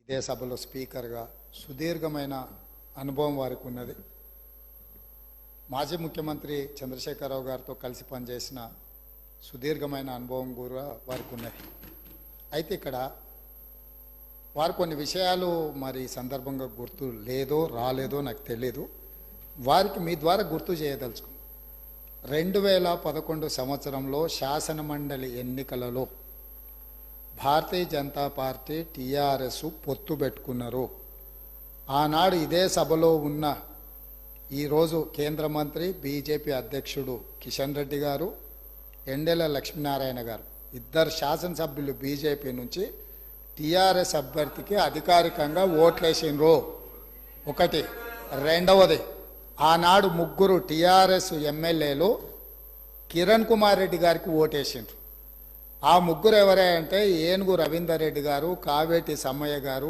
ఇదే సభలో స్పీకర్గా సుదీర్ఘమైన అనుభవం వారికి ఉన్నది. మాజీ ముఖ్యమంత్రి చంద్రశేఖరరావు గారితో కలిసి పనిచేసిన సుదీర్ఘమైన అనుభవం కూడా వారికి ఉన్నది. అయితే ఇక్కడ వారు కొన్ని విషయాలు మరి సందర్భంగా గుర్తు లేదో రాలేదో నాకు తెలియదు. వారికి మీ ద్వారా గుర్తు చేయదలుచుకున్నాను. 2011 సంవత్సరంలో శాసనమండలి ఎన్నికలలో భారతీయ జనతా పార్టీ టీఆర్ఎస్ పొత్తు పెట్టుకున్నారు. ఆనాడు ఇదే సభలో ఉన్న ఈరోజు కేంద్ర మంత్రి బీజేపీ అధ్యక్షుడు కిషన్ రెడ్డి గారు, ఎండెల లక్ష్మీనారాయణ గారు, ఇద్దరు శాసనసభ్యులు బీజేపీ నుంచి టీఆర్ఎస్ అభ్యర్థికి అధికారికంగా ఓట్లేసిండ్రు. ఒకటి. రెండవది, ఆనాడు ముగ్గురు టీఆర్ఎస్ ఎమ్మెల్యేలు కిరణ్ కుమార్ రెడ్డి గారికి ఓటేసిండ్రు. ఆ ముగ్గురు ఎవరంటే ఏనుగు రవీందర్ రెడ్డి గారు, కావేటి సమ్మయ్య గారు,